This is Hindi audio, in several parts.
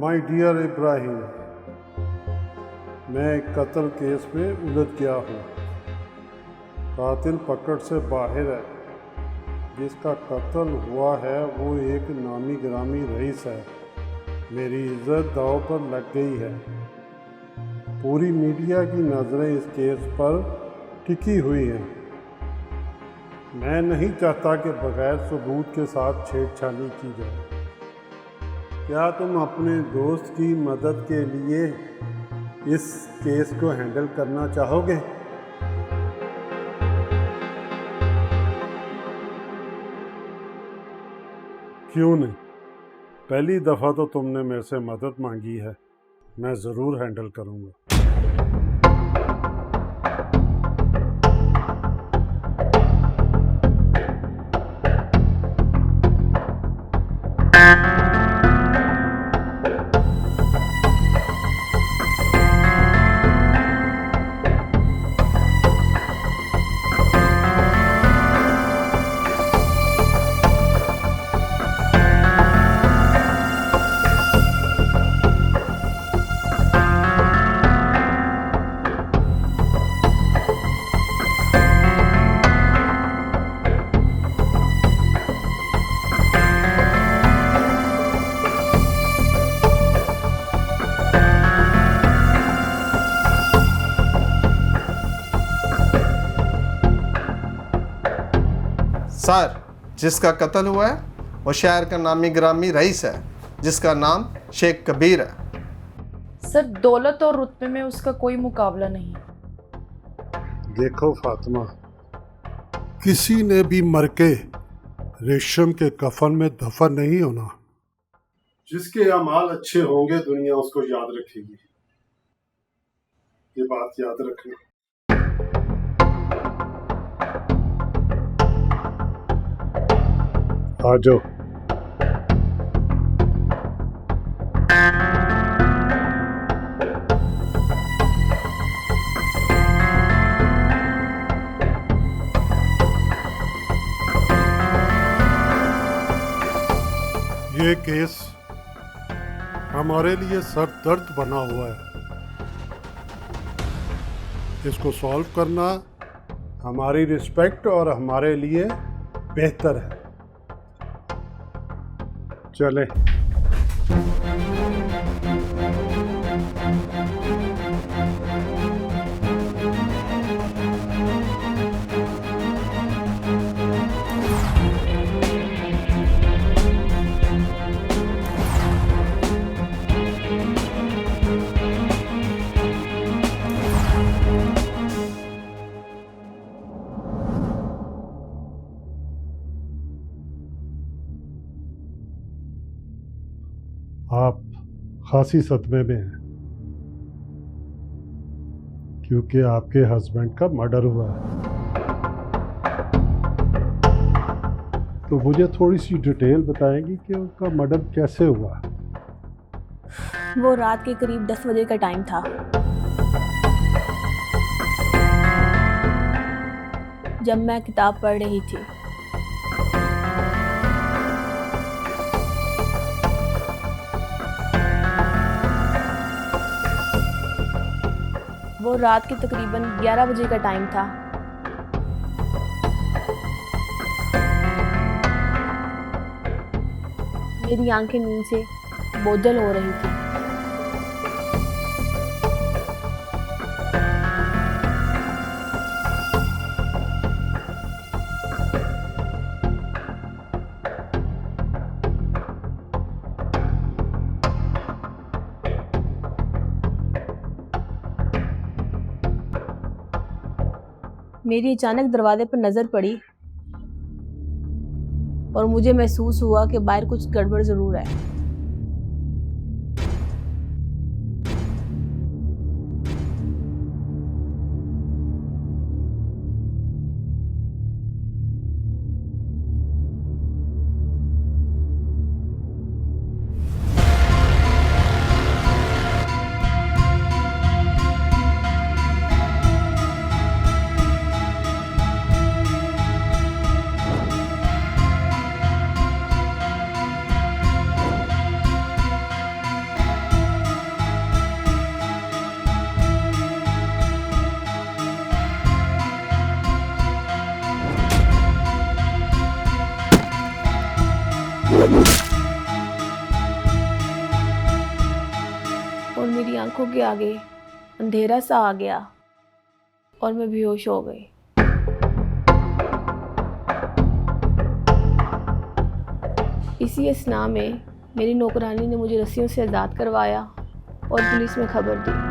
माय डियर इब्राहिम, मैं एक कत्ल केस में उलझ गया हूँ। कातिल पकड़ से बाहर है। जिसका कत्ल हुआ है वो एक नामी गिरामी रईस है। मेरी इज्जत दांव पर लग गई है। पूरी मीडिया की नज़रें इस केस पर टिकी हुई हैं। मैं नहीं चाहता कि बगैर सबूत के साथ छेड़छाड़ी की जाए। क्या तुम अपने दोस्त की मदद के लिए इस केस को हैंडल करना चाहोगे? क्यों नहीं? पहली दफ़ा तो तुमने मेरे से मदद मांगी है, मैं ज़रूर हैंडल करूँगा। सर, जिसका कत्ल हुआ है वो शहर का नामी गिरामी रईस है, जिसका नाम शेख कबीर है। सर, दौलत और रुतबे में उसका कोई मुकाबला नहीं। देखो फातिमा, किसी ने भी मर के रेशम के कफन में दफन नहीं होना। जिसके अमाल अच्छे होंगे दुनिया उसको याद रखेगी। ये बात याद रखना। आ जाओ। ये केस हमारे लिए सर दर्द बना हुआ है। इसको सॉल्व करना हमारी रिस्पेक्ट और हमारे लिए बेहतर है। चले। आप खासी सदमे में हैं क्योंकि आपके हस्बैंड का मर्डर हुआ है। तो मुझे थोड़ी सी डिटेल बताएंगी कि उनका मर्डर कैसे हुआ? वो रात के करीब 10 बजे का टाइम था, जब मैं किताब पढ़ रही थी। वो रात के तकरीबन 11 बजे का टाइम था। मेरी आंखें नींद से बोझल हो रही थी। मेरी अचानक दरवाजे पर नजर पड़ी और मुझे महसूस हुआ कि बाहर कुछ गड़बड़ जरूर है। और मेरी आंखों के आगे अंधेरा सा आ गया और मैं बेहोश हो गई। इसी असना में मेरी नौकरानी ने मुझे रस्सियों से आज़ाद करवाया और पुलिस में खबर दी।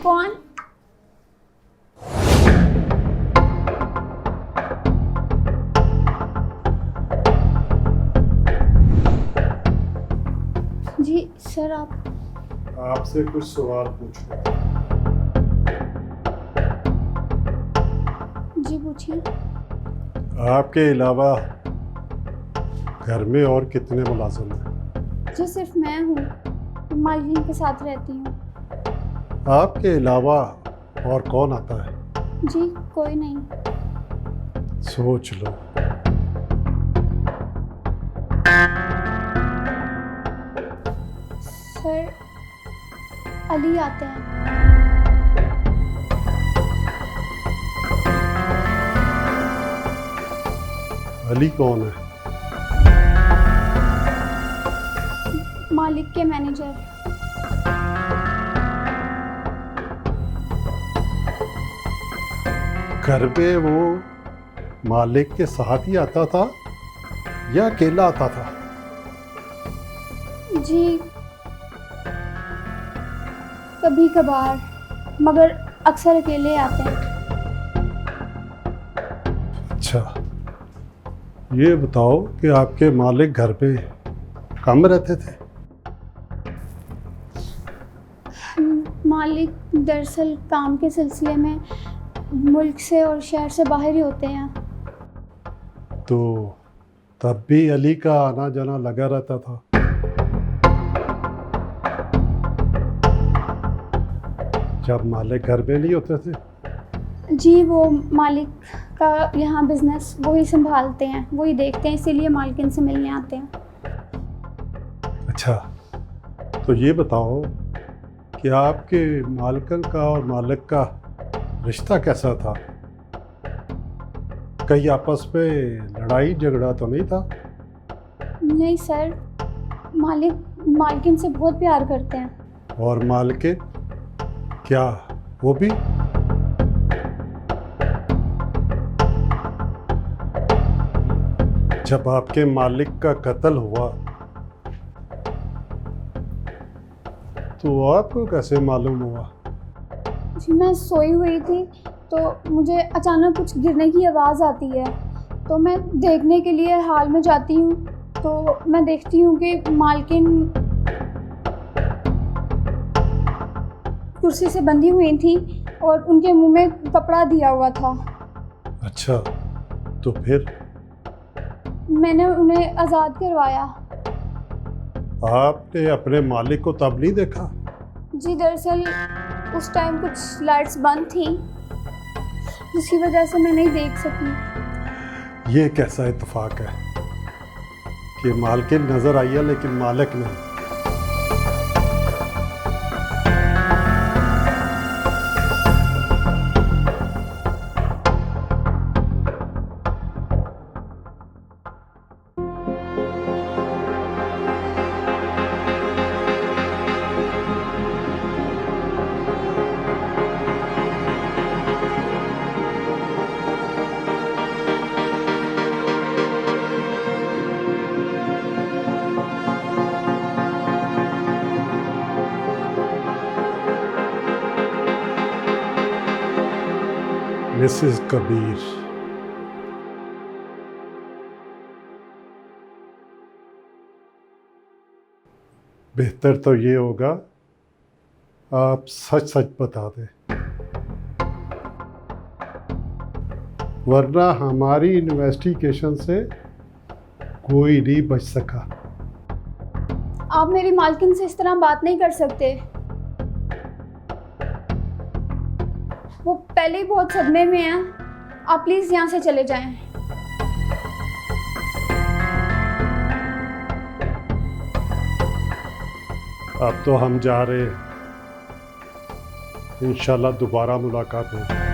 कौन? जी सर, आप आपसे कुछ सवाल पूछना। जी पूछिए। आपके अलावा घर में और कितने मुलाजिम हैं? जी सिर्फ मैं हूँ, मालकिन के साथ रहती हूँ। आपके अलावा और कौन आता है? जी कोई नहीं। सोच लो। सर अली आते हैं। अली कौन है? मालिक के मैनेजर। घर पे वो मालिक के साथ ही आता था या अकेला आता था? जी कभी कभार, मगर अक्सर अकेले आते हैं। अच्छा, ये बताओ कि आपके मालिक घर पे कम रहते थे? मालिक दरअसल काम के सिलसिले में मुल्क से और शहर से बाहर ही होते हैं। तो तब भी अली का आना जाना लगा रहता था? जब मालिक घर पे नहीं होते थे? जी वो मालिक का यहाँ बिजनेस वही संभालते हैं, वही देखते हैं, इसीलिए मालकिन से मिलने आते हैं। अच्छा, तो ये बताओ कि आपके मालकन का और मालिक का रिश्ता कैसा था? कहीं आपस में लड़ाई झगड़ा तो नहीं था? नहीं सर, मालिक मालकिन से बहुत प्यार करते हैं। और मालिक क्या वो भी? जब आपके मालिक का कत्ल हुआ तो आपको कैसे मालूम हुआ? जी मैं सोई हुई थी तो मुझे अचानक कुछ गिरने की आवाज़ आती है, तो मैं देखने के लिए हाल में जाती हूँ तो मैं देखती हूँ कि मालकिन कुर्सी से बंधी हुई थी और उनके मुंह में कपड़ा दिया हुआ था। अच्छा, तो फिर? मैंने उन्हें आज़ाद करवाया। आपने अपने मालिक को तब नहीं देखा? जी दरअसल उस टाइम कुछ लाइट्स बंद थी, जिसकी वजह से मैं नहीं देख सकी। ये कैसा इत्तेफाक है कि मालकिन नजर आई है लेकिन मालिक नहीं? मिसेस कबीर। बेहतर तो ये होगा आप सच सच बता दें, वरना हमारी इन्वेस्टिगेशन से कोई नहीं बच सका। आप मेरी मालकिन से इस तरह बात नहीं कर सकते। वो पहले ही बहुत सदमे में है। आप प्लीज़ यहाँ से चले जाएं। अब तो हम जा रहे हैं, इंशाल्लाह दोबारा मुलाकात होगी।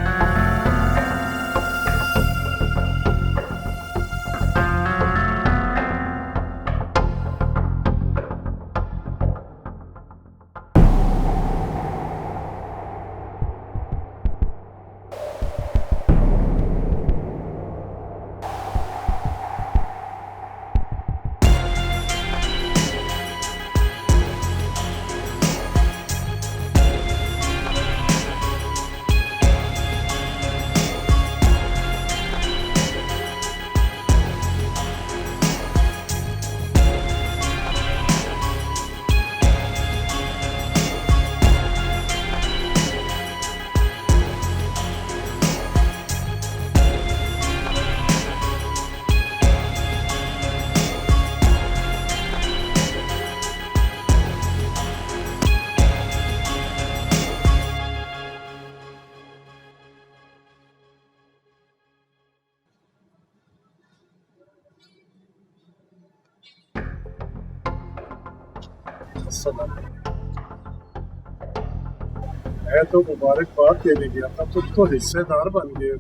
मैं तो मुबारकबाद देने गया था, तुम तो हिस्सेदार बन गए।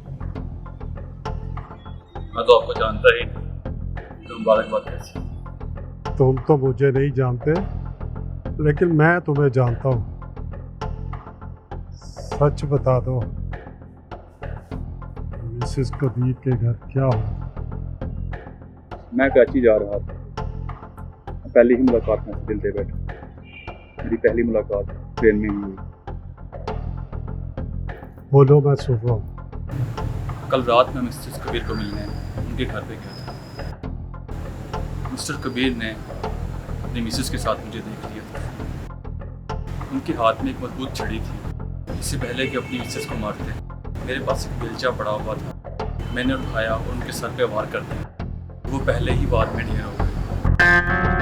मैं तो आपको जानता ही नहीं, तो मुबारकबाद कैसी। तुम तो मुझे नहीं जानते, लेकिन मैं तुम्हें जानता हूँ। सच बता दो, मिसेस कबीर के घर क्या हुआ? मैं कराची जा रहा था, पहली ही मुलाकात में दिल दे बैठा। मेरी पहली मुलाकात ट्रेन में ही हुई। बोलो, मैं सुन रहा हूँ। कल रात में मिस्टर कबीर को मिलने उनके घर पे गया था। मिस्टर कबीर ने अपनी मिसेस के साथ मुझे देख लिया था। उनके हाथ में एक मजबूत छड़ी थी। इससे पहले कि अपनी मिसेस को मारते, मेरे पास एक बेलचा पड़ा हुआ था। मैंने उठाया और उनके सर पे वार कर दिया। वो पहले ही बाद में ढेर हो गए।